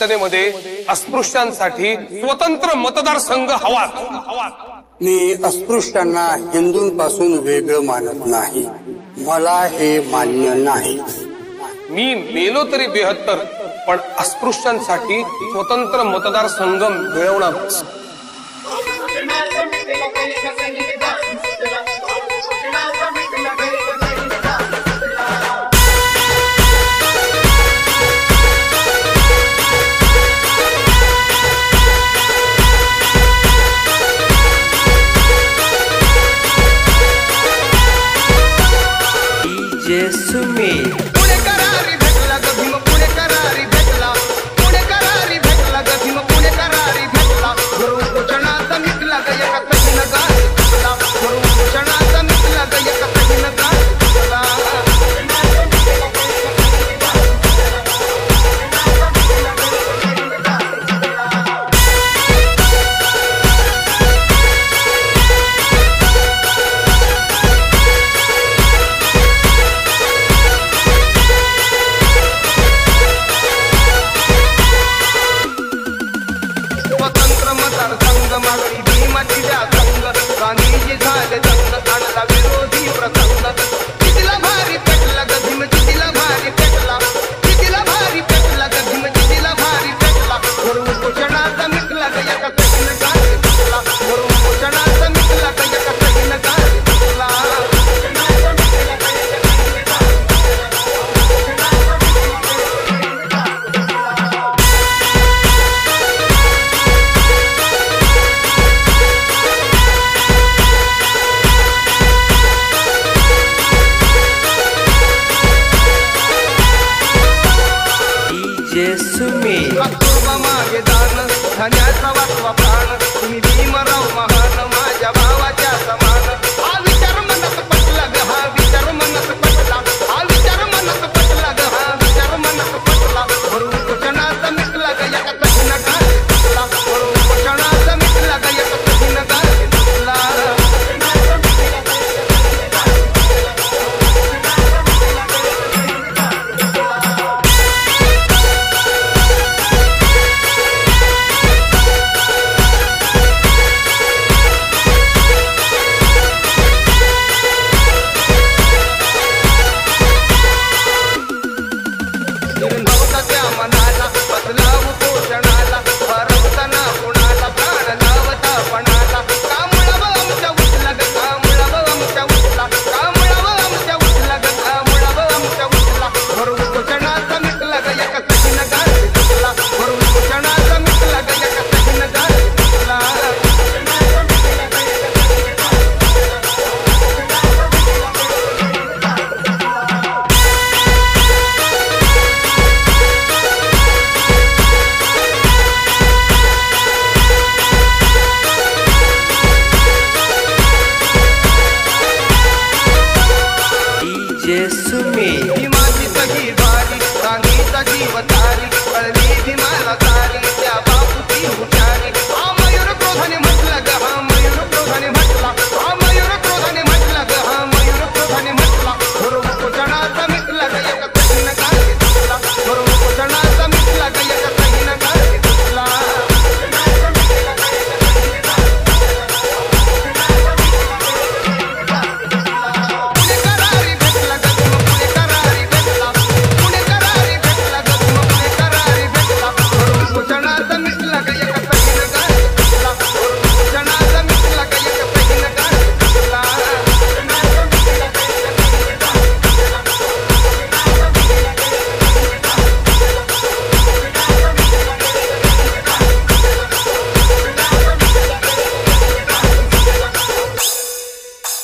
घटनेमध्ये अस्पृश्यांसाठी स्वतंत्र मतदारसंघ हवा। मी अस्पृश्यांना हिंदूंपासून वेगळं मानत नाही, मला हे मान्य नाही। मी मेलो तरी 72, पण अस्पृश्यांसाठी स्वतंत्र मतदारसंघ मिळवणार। पुणे करारी भेटला ग भीम, पुणे करारी भेटला, पुणे करारी भेटला ग भीम, पुणे करारी भेटला। गुरु घोषणाचा मिटला ग एका कठीण गाडीला, गुरु घोषणाचा मिटला ग एका कठीण गाडीला। गांधीजी झाले जंग, आणला विरोधी प्रसंग। कितीला भारी पेटला ग भीम, कितीला भारी पेटला, कितीला भारी पेटला ग भीम, कितीला भारी पेटला। गुरु घोषणाचा मिटला ग एका कठीण गाडीला, गुरु घोषणाचा मिटला ग एका कठीण गाडीला। कस्तुरबा मागे दान, धन्याचा वाचवा प्राण, तुम्ही भीमराव महान, माझ्या भावाच्या समान। हा विचार मनात पटला ग, हा विचार मनात पटला, हा विचार मनात पटला ग, हा विचार मनात पटला। गुरु घोषणाचा मिटला ग एका कठीण गाडीला, गुरु घोषणाचा मिटला ग एका कठीण गाडीला।